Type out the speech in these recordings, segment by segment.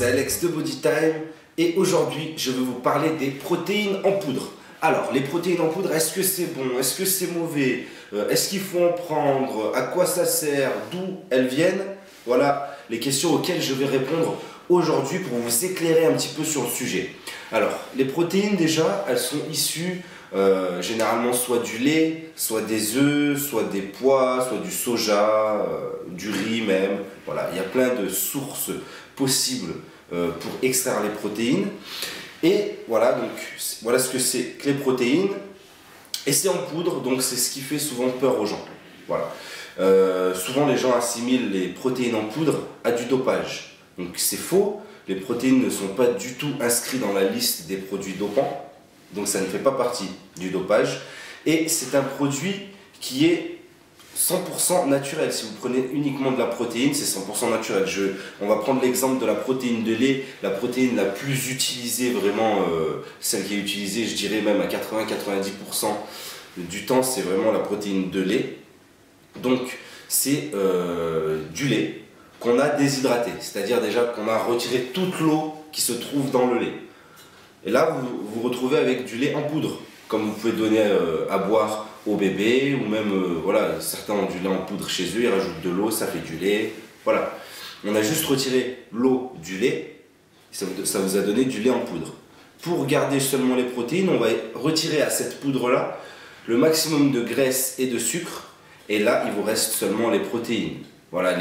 c'est Alex de Bodytime et aujourd'hui je vais vous parler des protéines en poudre. Alors les protéines en poudre, est-ce que c'est bon? Est-ce que c'est mauvais? Est-ce qu'il faut en prendre? À quoi ça sert? D'où elles viennent? Voilà les questions auxquelles je vais répondre aujourd'hui pour vous éclairer un petit peu sur le sujet. Alors les protéines déjà, elles sont issues généralement soit du lait, soit des œufs, soit des pois, soit du soja, du riz même. Voilà, il y a plein de sources possibles pour extraire les protéines. Et voilà, donc voilà ce que c'est que les protéines. Et c'est en poudre, donc c'est ce qui fait souvent peur aux gens. Voilà. Souvent les gens assimilent les protéines en poudre à du dopage. Donc c'est faux, les protéines ne sont pas du tout inscrites dans la liste des produits dopants. Donc ça ne fait pas partie du dopage. Et c'est un produit qui est 100% naturel. Si vous prenez uniquement de la protéine, c'est 100% naturel. On va prendre l'exemple de la protéine de lait. La protéine la plus utilisée, vraiment celle qui est utilisée, je dirais même à 80-90% du temps, c'est vraiment la protéine de lait. Donc c'est du lait qu'on a déshydraté. C'est-à-dire déjà qu'on a retiré toute l'eau qui se trouve dans le lait. Et là, vous vous retrouvez avec du lait en poudre, comme vous pouvez donner à boire au bébé, ou même, voilà, certains ont du lait en poudre chez eux, ils rajoutent de l'eau, ça fait du lait, voilà. On a juste retiré l'eau du lait, ça vous a donné du lait en poudre. Pour garder seulement les protéines, on va retirer à cette poudre-là le maximum de graisse et de sucre, et là, il vous reste seulement les protéines. Voilà,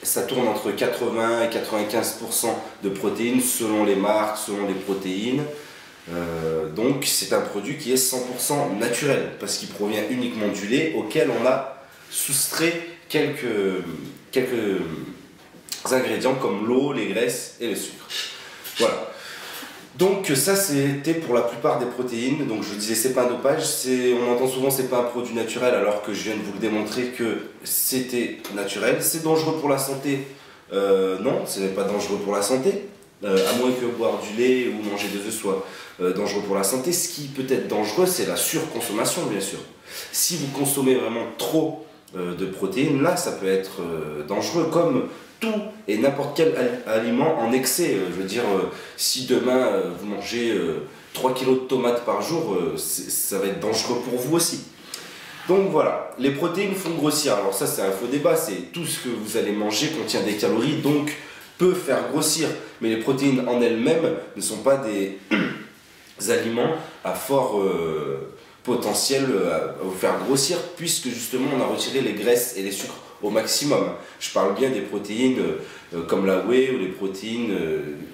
ça tourne entre 80 et 95% de protéines selon les marques, selon les protéines. Donc c'est un produit qui est 100% naturel parce qu'il provient uniquement du lait auquel on a soustrait quelques ingrédients comme l'eau, les graisses et le sucre. Voilà. Donc ça c'était pour la plupart des protéines. Donc je disais c'est pas un dopage, on entend souvent c'est pas un produit naturel alors que je viens de vous le démontrer que c'était naturel. C'est dangereux pour la santé? Non, ce n'est pas dangereux pour la santé. À moins que boire du lait ou manger des œufs soit dangereux pour la santé. Ce qui peut être dangereux, c'est la surconsommation, bien sûr. Si vous consommez vraiment trop de protéines, là, ça peut être dangereux, comme tout et n'importe quel aliment en excès. Je veux dire, si demain vous mangez 3 kilos de tomates par jour, ça va être dangereux pour vous aussi. Donc voilà, les protéines font grossir. Alors ça, c'est un faux débat, c'est tout ce que vous allez manger contient des calories, donc peut faire grossir, mais les protéines en elles-mêmes ne sont pas des aliments à fort potentiel à vous faire grossir, puisque justement on a retiré les graisses et les sucres au maximum. Je parle bien des protéines comme la whey ou les protéines,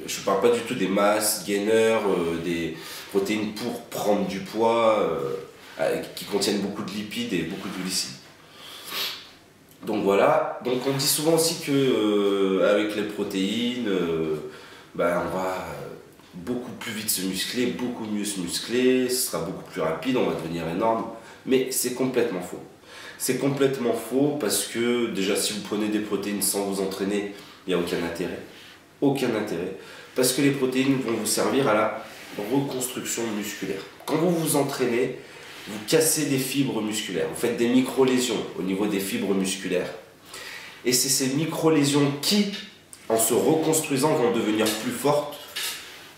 je ne parle pas du tout des masses, gainers, des protéines pour prendre du poids, qui contiennent beaucoup de lipides et beaucoup de glucides. Donc voilà, donc on dit souvent aussi que avec les protéines, on va beaucoup plus vite se muscler, beaucoup mieux se muscler, ce sera beaucoup plus rapide, on va devenir énorme, mais c'est complètement faux. C'est complètement faux parce que déjà si vous prenez des protéines sans vous entraîner, il n'y a aucun intérêt. Aucun intérêt. Parce que les protéines vont vous servir à la reconstruction musculaire. Quand vous vous entraînez, vous cassez des fibres musculaires, vous faites des micro-lésions au niveau des fibres musculaires. Et c'est ces micro-lésions qui, en se reconstruisant, vont devenir plus fortes.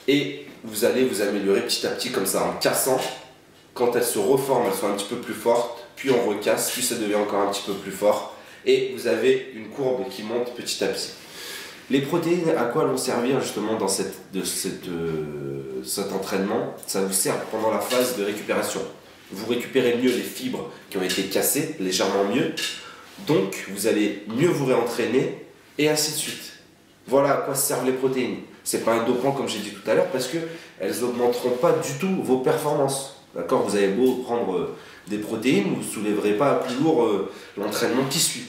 Et vous allez vous améliorer petit à petit comme ça, en cassant. Quand elles se reforment, elles sont un petit peu plus fortes, puis on recasse, puis ça devient encore un petit peu plus fort. Et vous avez une courbe qui monte petit à petit. Les protéines, à quoi elles vont servir justement dans cet entraînement? Ça vous sert pendant la phase de récupération. Vous récupérez mieux les fibres qui ont été cassées, légèrement mieux. Donc, vous allez mieux vous réentraîner et ainsi de suite. Voilà à quoi servent les protéines. Ce n'est pas un dopant comme j'ai dit tout à l'heure parce qu'elles n'augmenteront pas du tout vos performances. D'accord? Vous avez beau prendre des protéines, vous ne soulèverez pas plus lourd l'entraînement qui suit.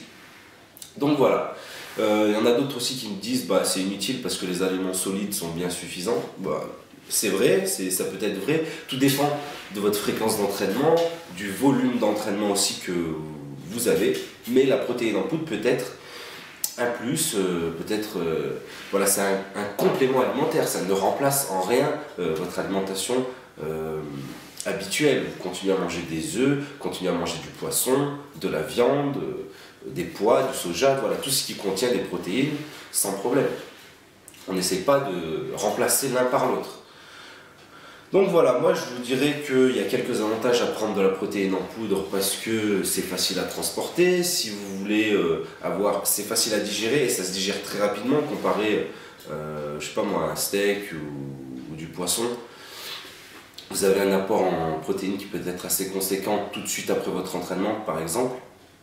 Donc voilà. Il y en a d'autres aussi qui me disent c'est inutile parce que les aliments solides sont bien suffisants. C'est vrai, ça peut être vrai, tout dépend de votre fréquence d'entraînement, du volume d'entraînement aussi que vous avez, mais la protéine en poudre peut être un plus, voilà, c'est un complément alimentaire, ça ne remplace en rien votre alimentation habituelle. Vous continuez à manger des œufs, continuez à manger du poisson, de la viande, des pois, du soja, voilà, tout ce qui contient des protéines sans problème. On n'essaye pas de remplacer l'un par l'autre. Donc voilà, moi je vous dirais qu'il y a quelques avantages à prendre de la protéine en poudre parce que c'est facile à transporter. Si vous voulez c'est facile à digérer et ça se digère très rapidement comparé, je sais pas moi, à un steak ou du poisson. Vous avez un apport en protéines qui peut être assez conséquent tout de suite après votre entraînement, par exemple.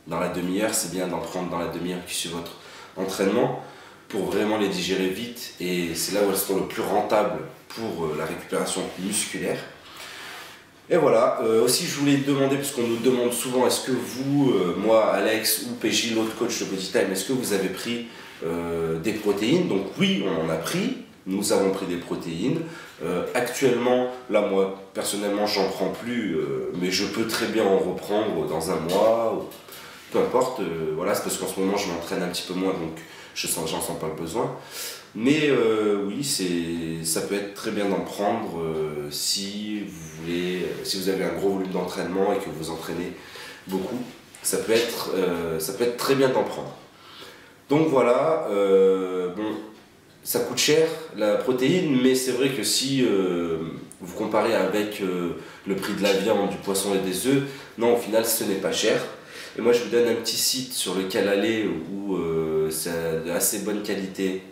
Dans la demi-heure, c'est bien d'en prendre dans la demi-heure qui suit votre entraînement pour vraiment les digérer vite et c'est là où elles seront le plus rentables pour la récupération musculaire. Et voilà, aussi je voulais demander, parce qu'on nous demande souvent, est-ce que vous, moi, Alex ou PJ, l'autre coach de Bodytime, est-ce que vous avez pris des protéines? Donc oui, on en a pris, nous avons pris des protéines. Actuellement, là moi, personnellement, j'en prends plus, mais je peux très bien en reprendre dans un mois, ou peu importe, voilà, c'est parce qu'en ce moment je m'entraîne un petit peu moins, donc j'en sens pas le besoin. Mais oui, ça peut être très bien d'en prendre si vous avez un gros volume d'entraînement et que vous entraînez beaucoup. Ça peut être très bien d'en prendre. Donc voilà, bon, ça coûte cher la protéine, mais c'est vrai que si vous comparez avec le prix de la viande, du poisson et des œufs, non, au final ce n'est pas cher. Et moi je vous donne un petit site sur lequel aller où c'est de assez bonne qualité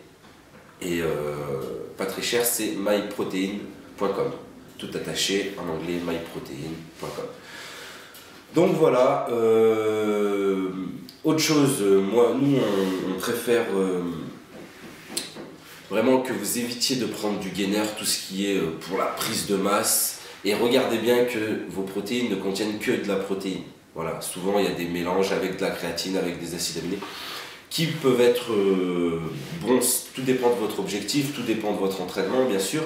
et pas très cher, c'est myprotein.com. Tout attaché en anglais, myprotein.com. Donc voilà, autre chose, nous on préfère vraiment que vous évitiez de prendre du gainer, tout ce qui est pour la prise de masse, et regardez bien que vos protéines ne contiennent que de la protéine. Voilà, souvent il y a des mélanges avec de la créatine, avec des acides aminés, qui peuvent être bons, tout dépend de votre objectif, tout dépend de votre entraînement bien sûr,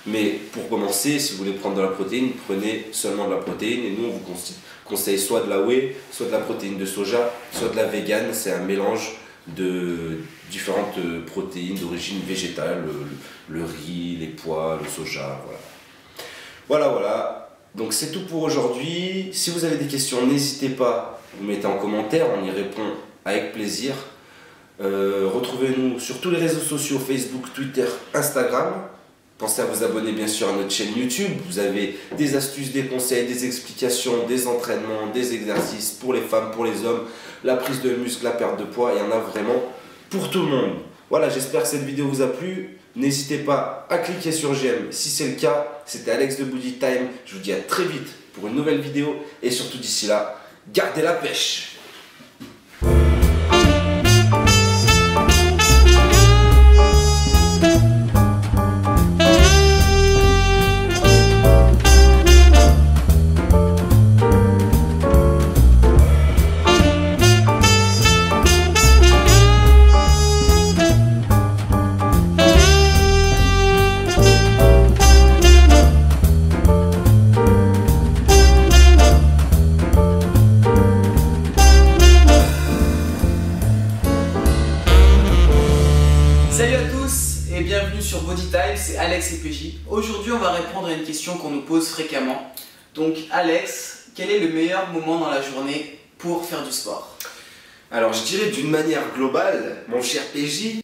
mais pour commencer, si vous voulez prendre de la protéine, prenez seulement de la protéine, et nous on vous conseille soit de la whey, soit de la protéine de soja, soit de la vegan, c'est un mélange de différentes protéines d'origine végétale, le riz, les pois, le soja, voilà. Voilà. Donc c'est tout pour aujourd'hui. Si vous avez des questions, n'hésitez pas, vous mettez en commentaire, on y répond avec plaisir. Retrouvez-nous sur tous les réseaux sociaux, Facebook, Twitter, Instagram. Pensez à vous abonner bien sûr à notre chaîne YouTube. Vous avez des astuces, des conseils, des explications, des entraînements, des exercices pour les femmes, pour les hommes, la prise de muscle, la perte de poids, il y en a vraiment pour tout le monde. Voilà, j'espère que cette vidéo vous a plu. N'hésitez pas à cliquer sur j'aime si c'est le cas. C'était Alex de Bodytime. Je vous dis à très vite pour une nouvelle vidéo. Et surtout d'ici là, gardez la pêche. Salut à tous et bienvenue sur Bodytime, c'est Alex et PJ. Aujourd'hui on va répondre à une question qu'on nous pose fréquemment. Donc Alex, quel est le meilleur moment dans la journée pour faire du sport? Alors je dirais d'une manière globale, mon cher PJ,